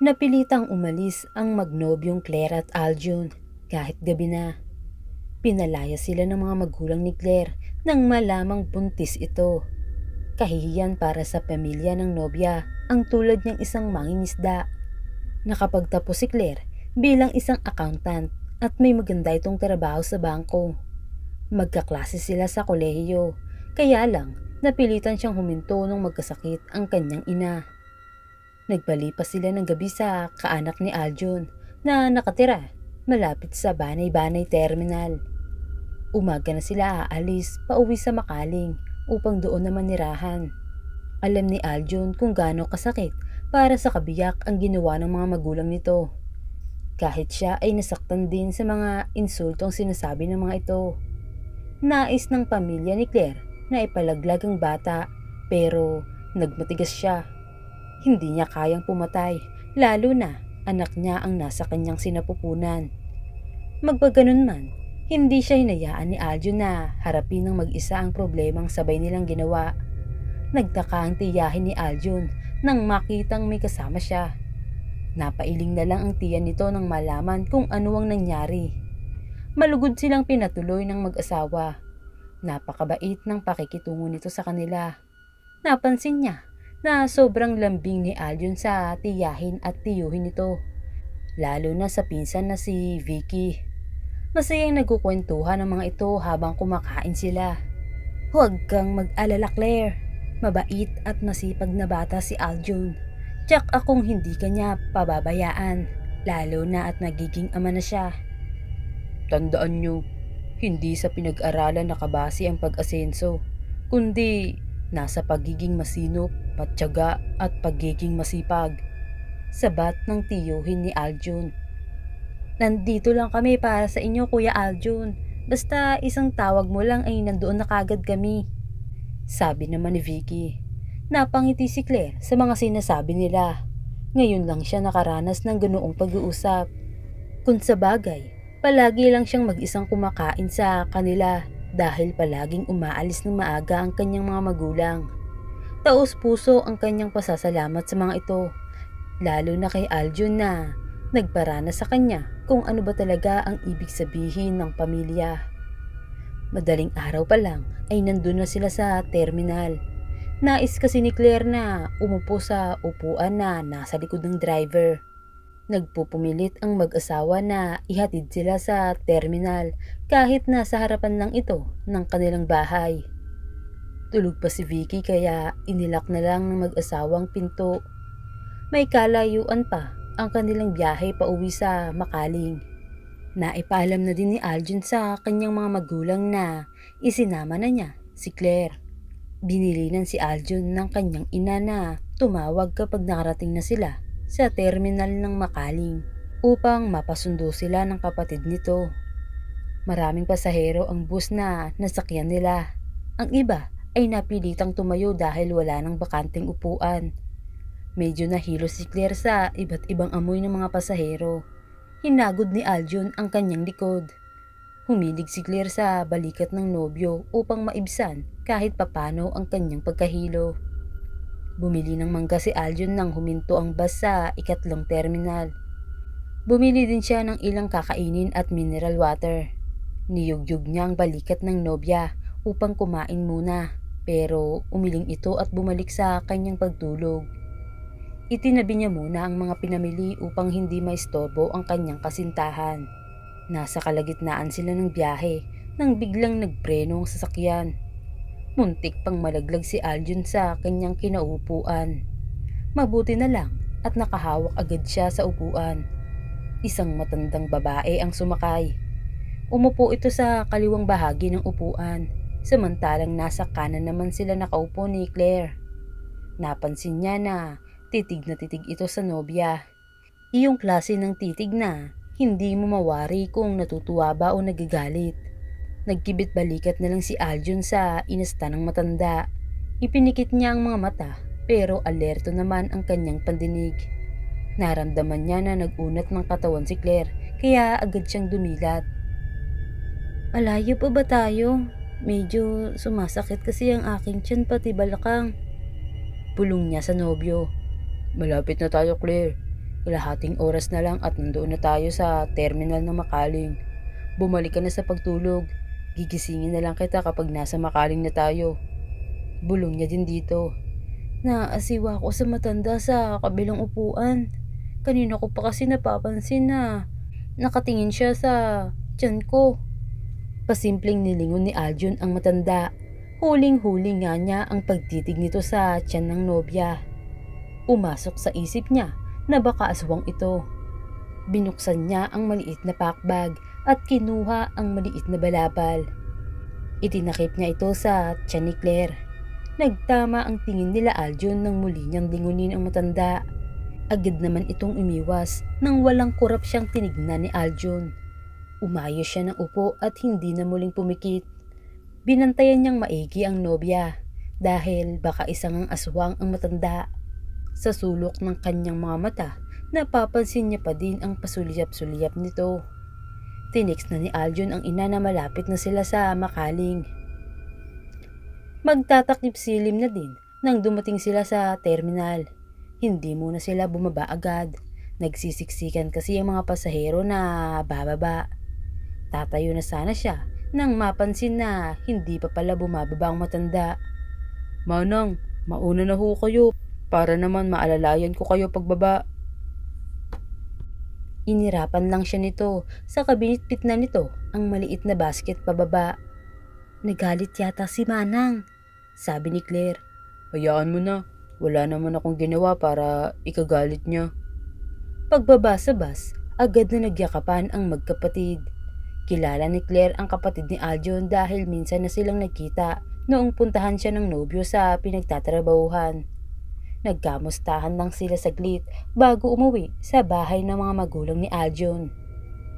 Napilitang umalis ang magnobyong Claire at Aljun kahit gabi na. Pinalaya sila ng mga magulang ni Claire nang malamang buntis ito. Kahihiyan para sa pamilya ng nobya ang tulad niyang isang mangingisda. Nakapagtapos si Claire bilang isang accountant at may maganda itong trabaho sa bangko. Magkaklase sila sa kolehiyo, kaya lang napilitan siyang huminto nung magkasakit ang kanyang ina. Nagpalipas sila ng gabi sa kaanak ni Aljun na nakatira malapit sa Banay-Banay Terminal. Umaga na sila aalis pauwi sa Makaling upang doon naman nirahan. Alam ni Aljun kung gaano kasakit para sa kabiyak ang ginawa ng mga magulang nito. Kahit siya ay nasaktan din sa mga insultong sinasabi ng mga ito. Nais ng pamilya ni Claire na ipalaglag ang bata pero nagmatigas siya. Hindi niya kayang pumatay, lalo na anak niya ang nasa kanyang sinapupunan. Magpaganon man, hindi siya hinayaan ni Aljun na harapin ng mag-isa ang problemang sabay nilang ginawa. Nagtaka ang tiyahin ni Aljun nang makitang may kasama siya. Napailing na lang ang tiyan nito nang malaman kung ano ang nangyari. Malugod silang pinatuloy ng mag-asawa. Napakabait ng pakikitungo nito sa kanila. Napansin niya na sobrang lambing ni Aljun sa tiyahin at tiyuhin nito, lalo na sa pinsan na si Vicky. Masayang nagkukwentuhan ang mga ito habang kumakain sila. Huwag kang mag-alala, Claire. Mabait at masipag na bata si Aljun. Tiyak akong hindi kanya pababayaan, lalo na at nagiging ama na siya. Tandaan nyo, hindi sa pinag-aralan nakabase ang pag-asenso, kundi nasa pagiging masinop, matyaga at pagiging masipag. Sabat ng tiyuhin ni Aljun. Nandito lang kami para sa inyo, Kuya Aljun. Basta isang tawag mo lang ay nandoon na kagad kami. Sabi naman ni Vicky. Napangiti si Claire sa mga sinasabi nila. Ngayon lang siya nakaranas ng ganoong pag-uusap. Kung sa bagay, palagi lang siyang mag-isang kumakain sa kanila dahil palaging umaalis ng maaga ang kanyang mga magulang. Taos-puso ang kanyang pasasalamat sa mga ito, lalo na kay Aljun na nagparana sa kanya kung ano ba talaga ang ibig sabihin ng pamilya. Madaling araw pa lang ay nandun na sila sa terminal. Nais kasi ni Claire na umupo sa upuan na nasa likod ng driver. Nagpupumilit ang mag-asawa na ihatid sila sa terminal kahit nasa harapan lang ito ng kanilang bahay. Tulog pa si Vicky kaya inilak na lang ng mag-asawang pinto. May kalayuan pa ang kanilang biyahe pauwi sa Makaling. Naipaalam na din ni Aljun sa kanyang mga magulang na isinama na niya si Claire. Binilinan si Aljun ng kanyang ina na tumawag kapag nakarating na sila sa terminal ng Makaling upang mapasundo sila ng kapatid nito. Maraming pasahero ang bus na nasakyan nila. Ang iba ay napilitang tumayo dahil wala ng bakanteng upuan. Medyo nahilo si Claire sa iba't ibang amoy ng mga pasahero. Hinagod ni Aljun ang kanyang likod. Humilig si Claire sa balikat ng nobyo upang maibsan kahit papano ang kanyang pagkahilo. Bumili ng mangga si Aljun nang huminto ang bus sa ikatlong terminal. Bumili din siya ng ilang kakainin at mineral water. Niyugyug niya ang balikat ng nobya upang kumain muna, pero umiling ito at bumalik sa kanyang pagtulog. Itinabi niya muna ang mga pinamili upang hindi maistorbo ang kanyang kasintahan. Nasa kalagitnaan sila ng biyahe nang biglang nagpreno ang sasakyan. Muntik pang malaglag si Aljun sa kanyang kinaupuan. Mabuti na lang at nakahawak agad siya sa upuan. Isang matandang babae ang sumakay. Umupo ito sa kaliwang bahagi ng upuan, samantalang nasa kanan naman sila nakaupo ni Claire. Napansin niya na titig ito sa nobya. Iyong klase ng titig na hindi mo mawari kung natutuwa ba o nagagalit. Nagkibit balikat na lang si Aljun sa inasta ng matanda. Ipinikit niya ang mga mata pero alerto naman ang kanyang pandinig. Naramdaman niya na nag-unat ng katawan si Claire kaya agad siyang dumilat. Malayo pa ba tayo? Medyo sumasakit kasi ang aking tiyan pati balakang. Pulong niya sa nobyo. Malapit na tayo, Claire. Kalahating oras na lang at nandoon na tayo sa terminal ng Makaling. Bumalik ka na sa pagtulog. Gigisingin na lang kita kapag nasa Makaling na tayo. Bulong niya din dito. Naasiwa ako sa matanda sa kabilang upuan. Kanina ko pa kasi napapansin na nakatingin siya sa tiyan ko. Pasimpleng nilingon ni Aljun ang matanda. Huling-huli nga niya ang pagtitig nito sa tiyan ng nobya. Umasok sa isip niya na baka aswang ito. Binuksan niya ang maliit na packbag at kinuha ang maliit na balabal. Itinakip niya ito sa tiyan ni Claire. Nagtama ang tingin nila Aljun nang muli niyang lingunin ang matanda. Agad naman itong umiwas nang walang kurap siyang tinignan ni Aljun. Umayos siya ng upo at hindi na muling pumikit. Binantayan niyang maigi ang nobya dahil baka isang ang aswang ang matanda. Sa sulok ng kanyang mga mata, napapansin niya pa din ang pasulyap-sulyap nito. Tinext na ni Aljun ang ina na malapit na sila sa Makaling. Magtatakip silim na din nang dumating sila sa terminal. Hindi muna sila bumaba agad. Nagsisiksikan kasi ang mga pasahero na bababa. Tatayo na sana siya nang mapansin na hindi pa pala bumababa ang matanda. Manang, mauna na ho kayo para naman maalalayan ko kayo pagbaba. Inirapan lang siya nito sa kabinitpit na nito ang maliit na basket pababa. Nagalit yata si Manang, sabi ni Claire. Hayaan mo na, wala naman akong ginawa para ikagalit niya. Pagbaba sa bus, agad na nagyakapan ang magkapatid. Kilala ni Claire ang kapatid ni Aljun dahil minsan na silang nagkita noong puntahan siya ng nobyo sa pinagtatrabahuhan. Nagkamustahan lang sila saglit bago umuwi sa bahay ng mga magulang ni Aljun.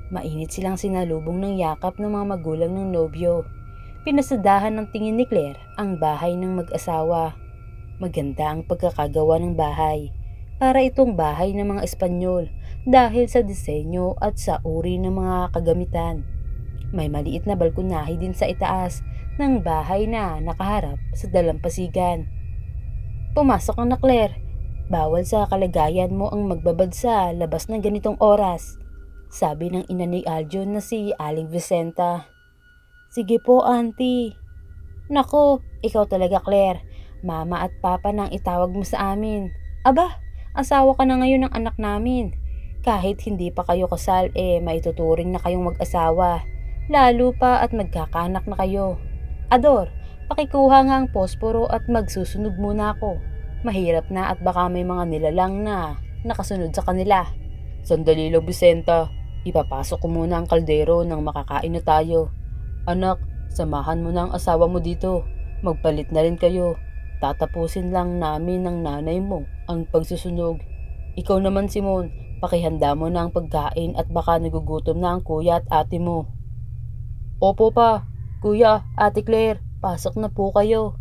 Mainit silang sinalubong ng yakap ng mga magulang ng nobyo. Pinasadahan ng tingin ni Claire ang bahay ng mag-asawa. Maganda ang pagkakagawa ng bahay. Para itong bahay ng mga Espanyol dahil sa disenyo at sa uri ng mga kagamitan. May maliit na balkonahe din sa itaas ng bahay na nakaharap sa dalampasigan. Pumasok ka na, Claire. Bawal sa kalagayan mo ang magbabad sa labas ng ganitong oras, sabi ng ina ni Aljun na si Aling Vicenta. Sige po, auntie. Nako, ikaw talaga, Claire. Mama at papa nang itawag mo sa amin. Aba, asawa ka na ngayon ng anak namin. Kahit hindi pa kayo kasal, maituturing na kayong mag-asawa. Lalo pa at nagkakanak na kayo. Ador, pakikuha nga ang posporo at magsusunog muna ako. Mahirap na at baka may mga nilalang na nakasunod sa kanila. Sandali lang, Vicenta. Ipapasok ko muna ang kaldero nang makakain na tayo. Anak, samahan mo na ang asawa mo dito. Magpalit na rin kayo. Tatapusin lang namin ng nanay mo ang pagsusunog. Ikaw naman, Simon, pakihanda mo na ang pagkain at baka nagugutom na ang kuya at ate mo. Opo pa, kuya, ate Claire, pasok na po kayo.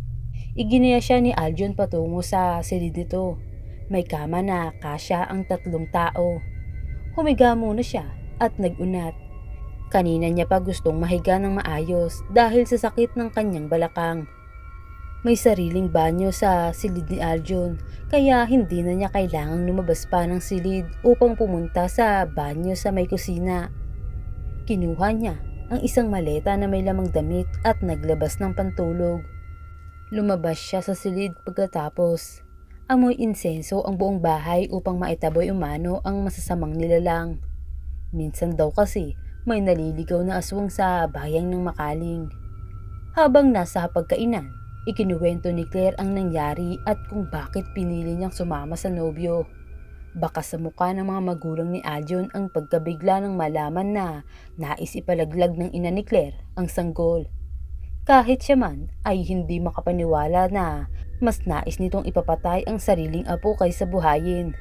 Iginaya siya ni Aljun patungo sa silid nito. May kama na kasya ang 3 tao. Humiga muna siya at nagunat. Kanina niya pa gustong mahiga ng maayos dahil sa sakit ng kanyang balakang. May sariling banyo sa silid ni Aljun kaya hindi na niya kailangang lumabas pa ng silid upang pumunta sa banyo sa may kusina. Kinuha niya ang isang maleta na may lamang damit at naglabas ng pantulog. Lumabas siya sa silid pagkatapos. Amoy insenso ang buong bahay upang maitaboy umano ang masasamang nilalang. Minsan daw kasi may naliligaw na aswang sa bayang ng Makaling. Habang nasa pagkainan, ikinuwento ni Claire ang nangyari at kung bakit pinili niyang sumama sa nobyo. Baka sa mukha ng mga magulang ni Aljun ang pagkabigla ng malaman na nais ipalaglag ng ina ni Claire ang sanggol. Kahit siya man ay hindi makapaniwala na mas nais nitong ipapatay ang sariling apo kaysa buhayin.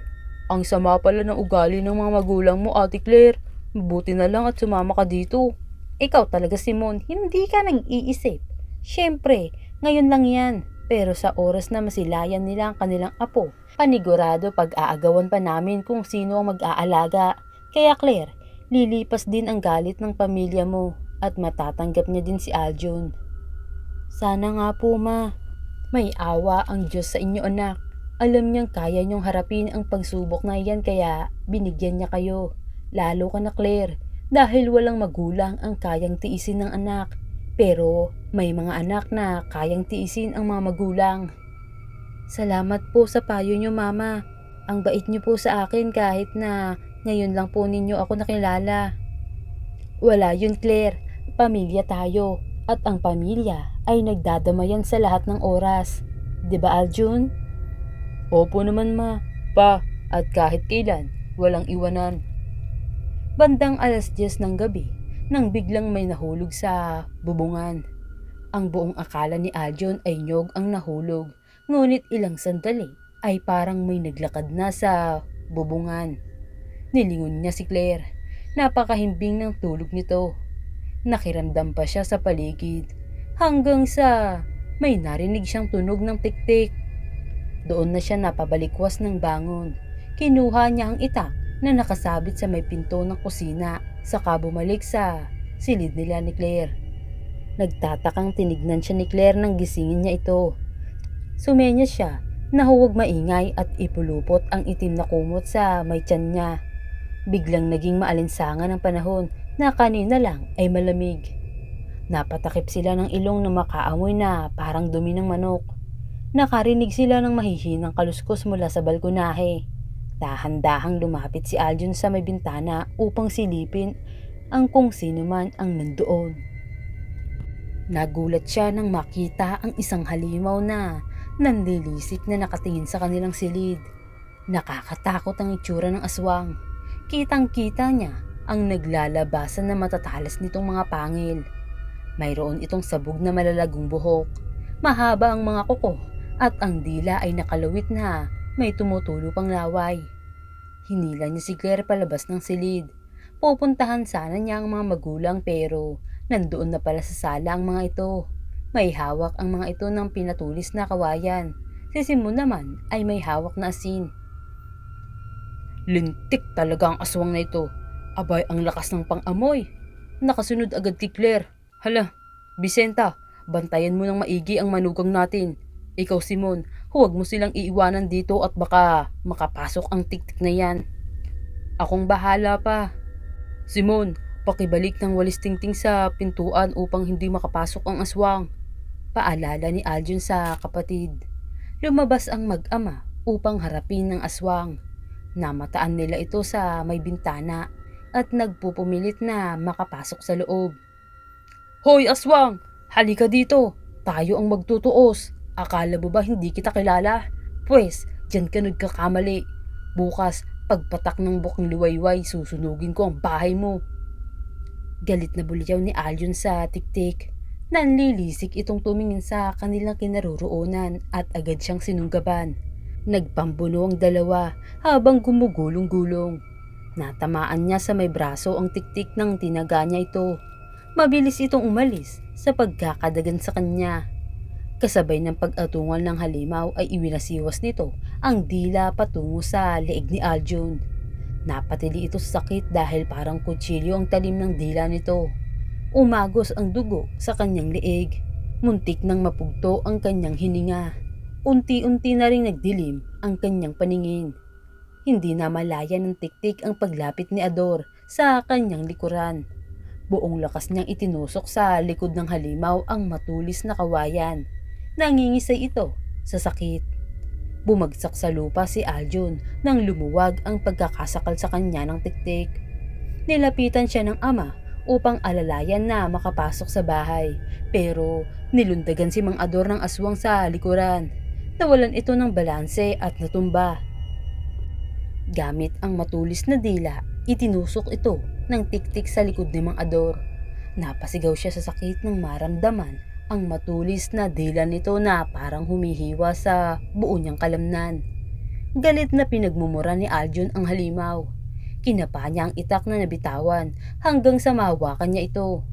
Ang sama pala ng ugali ng mga magulang mo, Ate Claire. Mabuti na lang at sumama ka dito. Ikaw talaga, Simon, hindi ka nag-iisip. Siyempre, ngayon lang yan. Pero sa oras na masilayan nila ang kanilang apo, panigurado pag-aagawan pa namin kung sino ang mag-aalaga. Kaya Claire, lilipas din ang galit ng pamilya mo at matatanggap niya din si Aljun. Sana nga po, ma. May awa ang Diyos sa inyo, anak. Alam niyang kaya niyong harapin ang pagsubok na iyan kaya binigyan niya kayo. Lalo ka na Claire, dahil walang magulang ang kayang tiisin ng anak. Pero may mga anak na kayang tiisin ang mga magulang. Salamat po sa payo niyo, Mama. Ang bait niyo po sa akin kahit na ngayon lang po ninyo ako nakilala. Wala yun, Claire. Pamilya tayo. At ang pamilya ay nagdadamayan sa lahat ng oras. 'Di ba, Aljun? Opo naman, Ma. Pa, at kahit kailan, walang iwanan. Bandang 10:00 ng gabi, nang biglang may nahulog sa bubungan. Ang buong akala ni Aljun ay niyog ang nahulog, ngunit ilang sandali ay parang may naglakad na sa bubungan. Nilingon niya si Claire. Napakahimbing ng tulog nito. Nakiramdam pa siya sa paligid hanggang sa may narinig siyang tunog ng tiktik. Doon na siya napabalikwas ng bangon. Kinuha niya ang itak na nakasabit sa may pinto ng kusina saka bumalik sa silid nila ni Claire. Nagtatakang tinignan siya ni Claire nang gisingin niya ito. Sumenya siya na huwag maingay at ipulupot ang itim na kumot sa may tiyan niya. Biglang naging maalinsangan ang panahon na kanina lang ay malamig. Napatakip sila ng ilong na makaamoy na parang dumi ng manok. Nakarinig sila ng mahihinang kaluskos mula sa balkonahe. Dahan-dahang lumapit si Aljun sa may bintana upang silipin ang kung sino man ang nandoon. Nagulat siya nang makita ang isang halimaw na nanlilisik na nakatingin sa kanilang silid. Nakakatakot ang itsura ng aswang. Kitang-kita niya ang naglalabasan na matatalas nitong mga pangil. Mayroon itong sabog na malalagong buhok. Mahaba ang mga kuko at ang dila ay nakalawit na may tumutulo pang laway. Hinila niya si Claire palabas ng silid. Pupuntahan sana niya ang mga magulang pero nandoon na pala sa sala ang mga ito. May hawak ang mga ito ng pinatulis na kawayan. Si Simon naman ay may hawak na asin. Lintik talaga ang aswang na ito. Abay, ang lakas ng pang-amoy. Nakasunod agad kay Claire. Hala, Vicenta, bantayan mo ng maigi ang manugang natin. Ikaw, Simon, huwag mo silang iiwanan dito at baka makapasok ang tiktik na yan. Akong bahala pa. Simon, pakibalik ng walis tingting sa pintuan upang hindi makapasok ang aswang. Paalala ni Aljun sa kapatid. Lumabas ang mag-ama upang harapin ng aswang. Namataan nila ito sa may bintana at nagpupumilit na makapasok sa loob. Hoy aswang! Halika dito! Tayo ang magtutuos! Akala mo ba hindi kita kilala? Pwes, dyan ka nagkakamali. Bukas, pagpatak ng bukang liwayway, susunugin ko ang bahay mo. Galit na bulyaw ni Aljun sa tiktik. Nanlilisik itong tumingin sa kanilang kinaroroonan at agad siyang sinunggaban. Nagpambuno ang dalawa habang gumugulong-gulong. Natamaan niya sa may braso ang tiktik ng tinaga niya ito. Mabilis itong umalis sa pagkakadagan sa kanya. Kasabay ng pag-atungal ng halimaw ay iwinasiwas nito ang dila patungo sa leeg ni Aljun. Napatili ito sa sakit dahil parang kutsilyo ang talim ng dila nito. Umagos ang dugo sa kanyang leeg. Muntik nang mapugto ang kanyang hininga. Unti-unti na ring nagdilim ang kanyang paningin. Hindi na malaya ng tiktik ang paglapit ni Ador sa kanyang likuran. Buong lakas niyang itinusok sa likod ng halimaw ang matulis na kawayan. Nangingisay ito sa sakit. Bumagsak sa lupa si Aljun nang lumuwag ang pagkakasakal sa kanya ng tiktik. Nilapitan siya ng ama upang alalayan na makapasok sa bahay pero nilundagan si Mang Ador ng aswang sa likuran. Nawalan ito ng balanse at natumba. Gamit ang matulis na dila, itinusok ito ng tiktik sa likod ni Mang Ador. Napasigaw siya sa sakit nang maramdaman ang matulis na dila nito na parang humihiwa sa buo niyang kalamnan. Galit na pinagmumura ni Aljun ang halimaw. Kinapa niya ang itak na nabitawan hanggang sa mahawakan niya ito.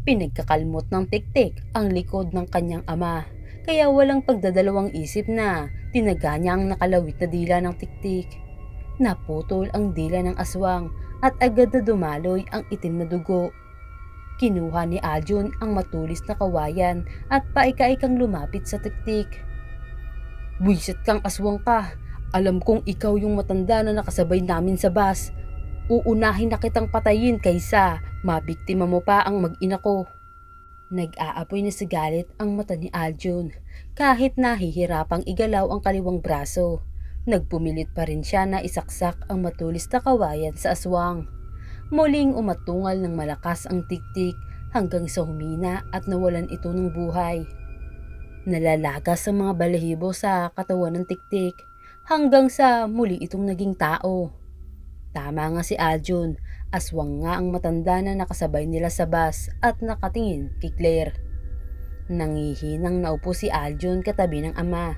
Pinagkakalmot ng tiktik ang likod ng kanyang ama. Kaya walang pagdadalawang isip na tinaga niya ang nakalawit na dila ng tiktik. Naputol ang dila ng aswang at agad na dumaloy ang itim na dugo. Kinuha ni Aljun ang matulis na kawayan at paika-ikang lumapit sa tiktik. Buwisit kang aswang ka. Alam kong ikaw yung matanda na nakasabay namin sa bus. Uunahin na kitang patayin kaysa mabiktima mo pa ang mag-ina ko. Nag-aapoy na sa galit ang mata ni Aljun. Kahit nahihirapang igalaw ang kaliwang braso, nagpumilit pa rin siya na isaksak ang matulis na kawayan sa aswang. Muling umatungal ng malakas ang tiktik hanggang sa humina at nawalan ito ng buhay. Nalalagas ang mga balahibo sa katawan ng tiktik hanggang sa muli itong naging tao. Tama nga si Aljun, aswang nga ang matanda na nakasabay nila sa bus at nakatingin kay Claire. Nangihinang naupo si Aljun katabi ng ama.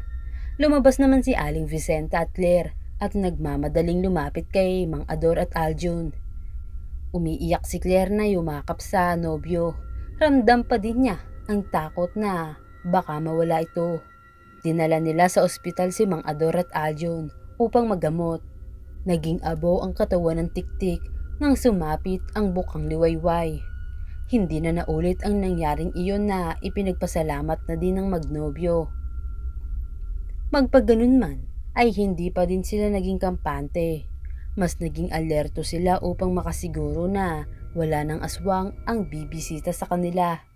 Lumabas naman si Aling Vicenta at Claire at nagmamadaling lumapit kay Mang Ador at Aljun. Umiiyak si Claire na yumakap sa nobyo. Ramdam pa din niya ang takot na baka mawala ito. Dinala nila sa ospital si Mang Ador at Aljun upang magamot. Naging abo ang katawan ng tiktik nang sumapit ang bukang liwayway. Hindi na naulit ang nangyaring iyon na ipinagpasalamat na din ng magnobyo. Magpaganon man ay hindi pa din sila naging kampante. Mas naging alerto sila upang makasiguro na wala ng aswang ang bibisita sa kanila.